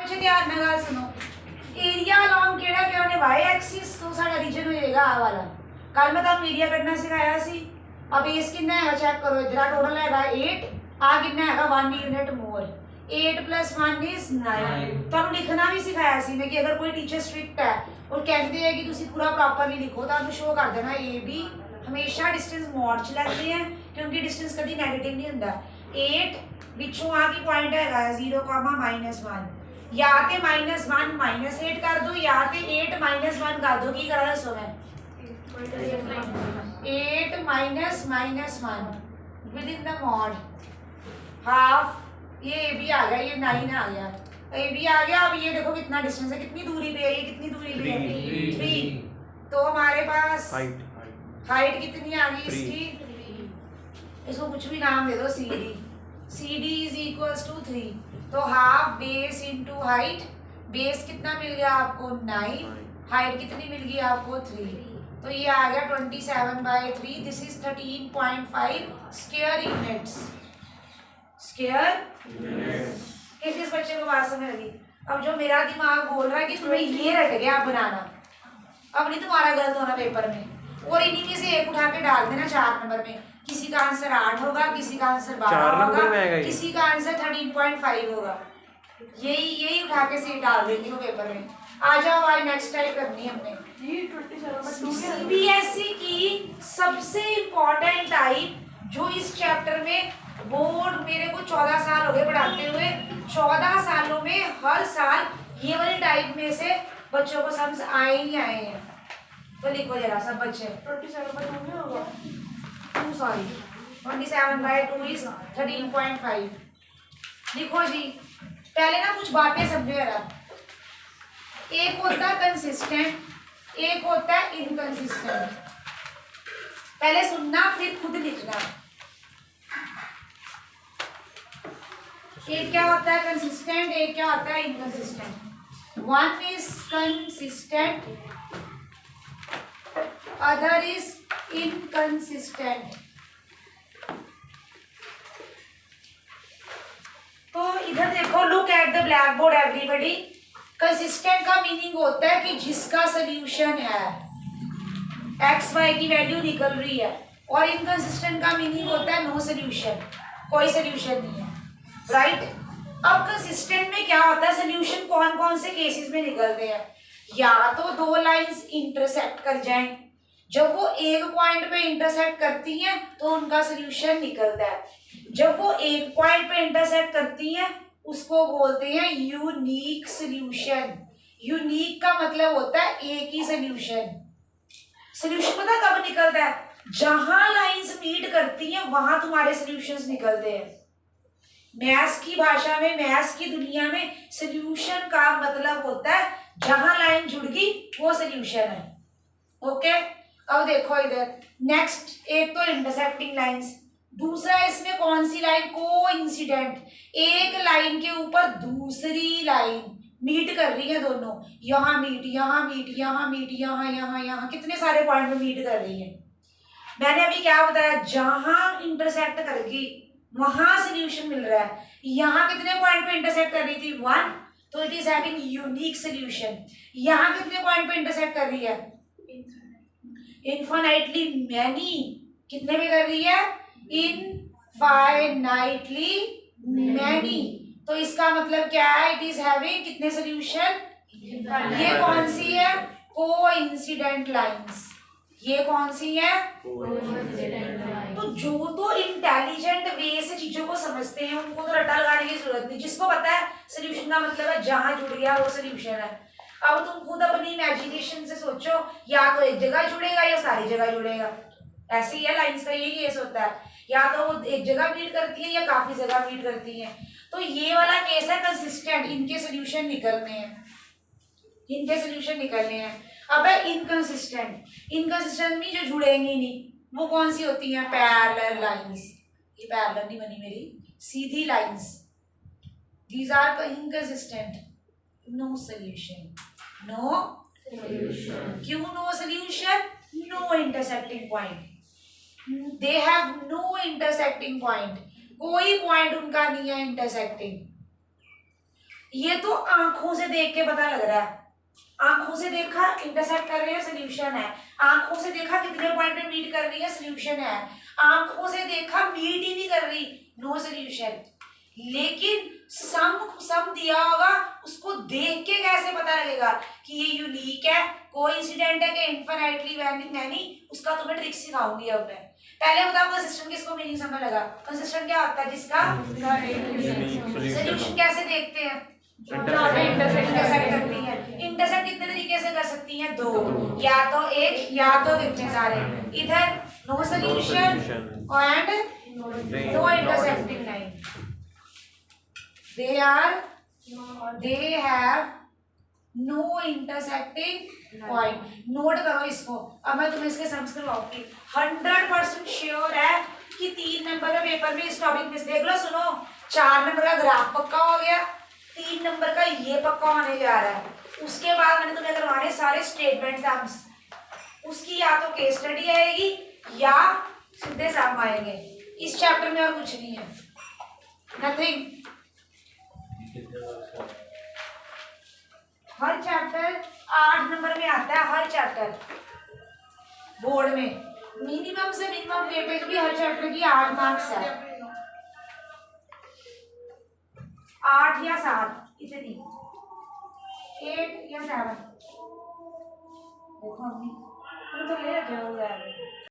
अच्छा ध्यान ਨਾਲ ਗੱਲ सुनो एरिया अलोंग केड़ा क्या होने वाई एक्सिस तो साडा रीजन हो जाएगा आ वाला कल मैं ਤੁਹਾਨੂੰ एरिया ਕੱਢਣਾ सिखाया सी अब बेस कितना है चेक करो इधर टोटल हैगा 8 आ कितना हैगा 1 यूनिट मोर 8 + 1 इज 9 ਤੁਹਾਨੂੰ लिखना भी सिखाया सी मैं कि अगर कोई टीचर स्ट्रिक्ट है और कहते हैं कि ਤੁਸੀਂ पूरा प्रॉपरली लिखो ਤੁਹਾਨੂੰ शो कर देना ए बी हमेशा डिस्टेंस मॉड च लेते हैं क्योंकि डिस्टेंस कभी नेगेटिव नहीं होता 8 विचों आ की पॉइंट हैगा 0, -1 या ते -1 -8 कर दो या ते 8 -1 कर दो की करा दसो मैं 8 -1 with in the mod half ये भी आ गया ये 9 आ गया ए भी आ गया। अब ये देखो कितना डिस्टेंस है कितनी दूरी पे है ये कितनी दूरी पे है 3 तो हमारे पास हाइट कितनी आ गई इसकी इसको कुछ भी नाम दे दो C D is equals to 3 तो half base into height base कितना मिल गया आपको 9 हाइट कितनी मिल गई आपको 3 तो ये आ गया 27/3 this is 13.5 square units square किस बच्चे को बात समझ लगी। अब जो मेरा दिमाग बोल रहा है कि तुम्हें ये रट गया आप बनाना अब नहीं तुम्हारा गलत होना पेपर में और इन्हीं में से एक उठा के डाल देना 4 नंबर में किसी का आंसर 8 होगा किसी का आंसर 12 होगा किसी का आंसर 13.5 होगा यही उठा के से डाल देंगे वो पेपर में। आ जाओ भाई नेक्स्ट टाइप करनी है हमने सीबीएसई की सबसे इम्पोर्टेंट टाइप जो इस चैप्टर में बोर्ड मेरे को 14 साल हो गए पढ़ाते हुए 14 सालों में हर साल ये वाली टाइप में से बच्चों को समझ आए ही आए हैं। तो लिखो जरा सब बच्चे 27/2 होगा 2 सॉरी 27/2 इज 13.5 लिखो जी। पहले ना कुछ बातें समझो जरा एक होता है कंसिस्टेंट एक होता है इनकंसिस्टेंट पहले सुनना फिर खुद लिखना। एक क्या होता है कंसिस्टेंट एक क्या होता है inconsistent. One is consistent other is inconsistent. तो इधर देखो look at the black board everybody. Consistent का मीनिंग होता है कि जिसका सोल्यूशन है एक्स वाई की वैल्यू निकल रही है और इनकंसिस्टेंट का मीनिंग होता है नो सोल्यूशन कोई सोल्यूशन नहीं है राइट। अब कंसिस्टेंट में क्या होता है सोल्यूशन कौन कौन से केसेस में निकलते हैं या तो दो लाइंस इंटरसेक्ट कर जाएं जब वो एक पॉइंट पे इंटरसेक्ट करती हैं तो उनका सोल्यूशन निकलता है। जब वो एक पॉइंट पे इंटरसेक्ट करती हैं उसको बोलते हैं यूनिक सोल्यूशन। यूनिक का मतलब होता है एक ही सोल्यूशन। सोल्यूशन पता कब निकलता है जहां लाइंस मीट करती हैं वहां तुम्हारे सोल्यूशंस निकलते हैं। मैथ्स की भाषा में मैथ्स की दुनिया में सोल्यूशन का मतलब होता है जहां लाइन जुड़ गई वो सोल्यूशन है। ओके अब देखो इधर नेक्स्ट एक तो इंटरसेक्टिंग लाइंस दूसरा इसमें कौन सी लाइन को इंसिडेंट एक लाइन के ऊपर दूसरी लाइन मीट कर रही है दोनों यहाँ मीट यहाँ मीट यहाँ मीट यहाँ यहाँ यहाँ कितने सारे पॉइंट में मीट कर रही है। मैंने अभी क्या बताया जहां इंटरसेक्ट करेगी वहां सोल्यूशन मिल रहा है। यहाँ कितने पॉइंट पे इंटरसेक्ट कर रही थी 1 तो it is having unique solution. यहाँ कितने पॉइंट पे इंटरसेक्ट कर रही है इनफाइनाइटली मैनी कितने पे कर रही है इनफाइनाइटली मैनी। तो इसका मतलब क्या है इट इज हैविंग कितने सोल्यूशन। ये कौन सी है कोइंसिडेंट लाइंस ये कौन सी है तो जो तो इंटेलिजेंट वे से चीजों को समझते हैं उनको तो रट्टा लगाने की जरूरत नहीं। जिसको पता है सोल्यूशन का मतलब है जहां जुड़ गया वो सोल्यूशन है। अब तुम खुद अपनी इमेजिनेशन से सोचो या तो एक जगह जुड़ेगा या सारी जगह जुड़ेगा। ऐसे ही है लाइंस का यही केस होता है या तो वो एक जगह मीट करती है या काफी जगह मीट करती है। तो ये वाला केस है कंसिस्टेंट इनके सोल्यूशन निकलने हैं अब है इनकंसिस्टेंट में जो जुड़ेंगी नहीं वो कौन सी होती हैं पैरेलल लाइंस। ये पैरेलल नहीं बनी मेरी सीधी lines these are inconsistent no solution क्यों no solution no intersecting point they have no intersecting point कोई पॉइंट उनका नहीं है इंटरसेक्टिंग। ये तो आंखों से देख के पता लग रहा है, आंखों से देखा इंटरसेक्ट कर रही है सोल्यूशन है, आंखों से देखा कितने पॉइंट पे मीट कर रही है सोल्यूशन है, आंखों से देखा मीट ही नहीं कर रही नो सोल्यूशन। लेकिन सम दिया होगा, उसको देख के कैसे पता लगेगा कि ये यूनिक है, कोइंसिडेंट है कि इनफाइनाइटली मैनी, उसका तुम्हें ट्रिक सिखाऊंगी अब मैं। पहले बताओ कंसिस्टेंट किसको मीनिंग समझ लगा? कंसिस्टेंट क्या होता है? जिसका सोल्यूशन कैसे देखते हैं? इंटरसेक्ट करती है। इंटरसेक्ट कितने तरीके से कर सकती हैं? दो, या तो एक या तो कितने सारे। इधर no solution and no intersecting line, they have no intersecting point। Note करो इसको, अब मैं तुम्हें इसके सम्स करवाऊंगी। 100% श्योर है कि 3 नंबर का पेपर में इस टॉपिक में देख लो, सुनो, 4 नंबर का ग्राफ पक्का हो गया, 3 नंबर का ये पक्का होने जा रहा है। उसके बाद मैंने तुम्हें करवाने सारे स्टेटमेंट सम्स, उसकी या तो केस स्टडी आएगी या सीधे सम आएंगे। इस चैप्टर में और कुछ नहीं है, नथिंग। हर चैप्टर 8 नंबर में आता है, हर चैप्टर बोर्ड में मिनिमम से मिनिमम वेटेज भी हर चैप्टर की 8 मार्क्स है, 8 या 7 इतनी, 8 या 7 देखो हमने तो ले रखे हो गया।